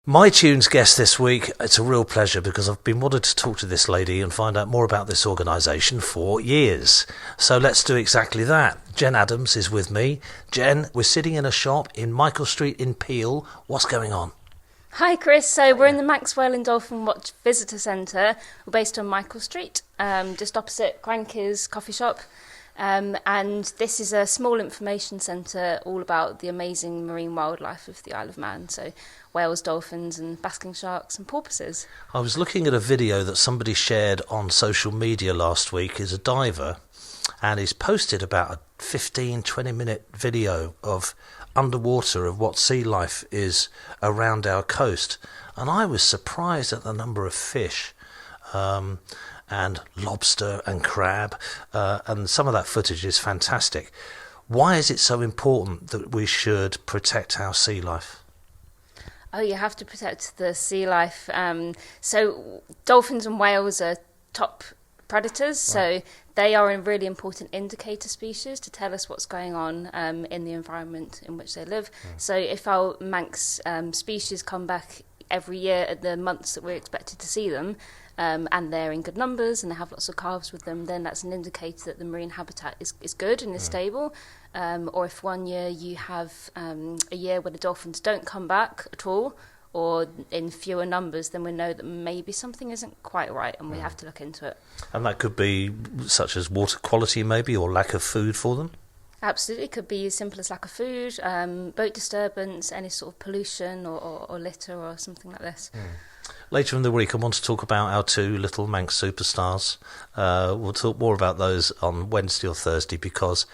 MiTunes guest this week, it's a real pleasure because I've been wanting to talk to this lady and find out more about this organisation for years. So let's do exactly that. Jen Adams is with me. Jen, we're sitting in a shop in Michael Street in Peel. What's going on? Hi Chris, so we're in the Manx and Dolphin Watch Visitor Centre. We're based on Michael Street, just opposite Cranky's coffee shop. And this is a small information centre all about the amazing marine wildlife of the Isle of Man. So whales, dolphins and basking sharks and porpoises. I was looking at a video that somebody shared on social media last week. He's a diver and he's posted about a 15-20 minute video of underwater of what sea life is around our coast. And I was surprised at the number of fish and lobster and crab, and some of that footage is fantastic. Why is it so important that we should protect our sea life? Oh, you have to protect the sea life. So dolphins and whales are top predators, so they are a really important indicator species to tell us what's going on in the environment in which they live. So if our Manx species come back every year at the months that we're expected to see them, and they're in good numbers and they have lots of calves with them, then that's an indicator that the marine habitat is good and is stable. Or if one year you have a year where the dolphins don't come back at all or in fewer numbers, then we know that maybe something isn't quite right and we have to look into it. And that could be such as water quality maybe, or lack of food for them? Absolutely, it could be as simple as lack of food, boat disturbance, any sort of pollution or litter or something like this. Later in the week I want to talk about our two little Manx superstars. We'll talk more about those on Wednesday or Thursday, because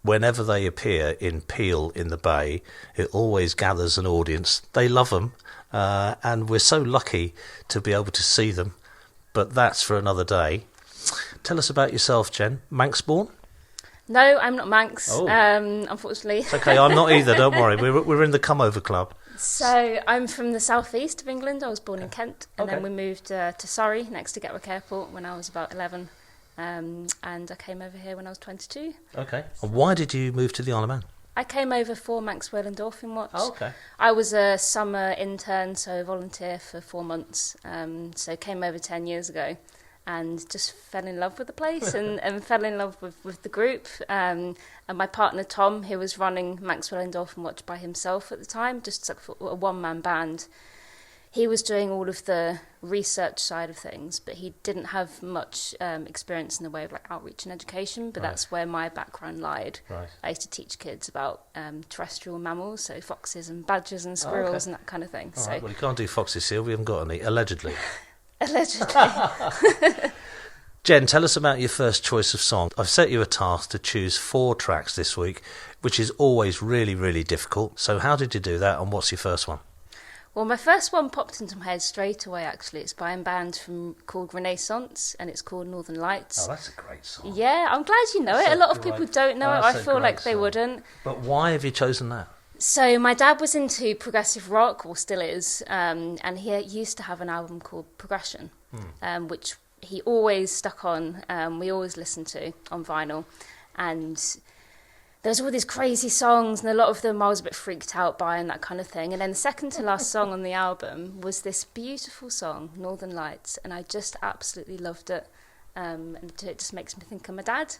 whenever they appear in Peel in the Bay, it always gathers an audience. They love them, and we're so lucky to be able to see them, but that's for another day. Tell us about yourself, Jen. Manx born? No, I'm not Manx, unfortunately. It's okay, I'm not either, don't worry. We're in the come over club. So I'm from the southeast of England. I was born in Kent, and then we moved to Surrey, next to Gatwick Airport, when I was about 11. And I came over here when I was 22. Okay. And why did you move to the Isle of Man? I came over for Manx and Dolphin Watch. Oh, okay. I was a summer intern, so volunteer for 4 months. So came over 10 years ago and just fell in love with the place and fell in love with the group. And my partner Tom, who was running Manx and Dolphin Watch by himself at the time, just like a one-man band, he was doing all of the research side of things, but he didn't have much experience in the way of like outreach and education, but that's where my background lied. I used to teach kids about terrestrial mammals, so foxes and badgers and squirrels and that kind of thing. All right, well, you can't do foxes here, we haven't got any, allegedly. Allegedly. Jen, tell us about your first choice of song. I've set you a task to choose 4 tracks this week, which is always really, really difficult. So how did you do that, and what's your first one? Well, my first one popped into my head straight away, actually. It's by a band called Renaissance, and it's called Northern Lights. Oh, that's a great song. Yeah, I'm glad you know it. A lot of people don't know it. I feel like they wouldn't. But why have you chosen that? So my dad was into progressive rock, or still is, and he used to have an album called Progression, which he always stuck on. We always listened to on vinyl, and there's all these crazy songs, and a lot of them I was a bit freaked out by and that kind of thing. And then the second to last song on the album was this beautiful song, Northern Lights, and I just absolutely loved it. And it just makes me think of my dad.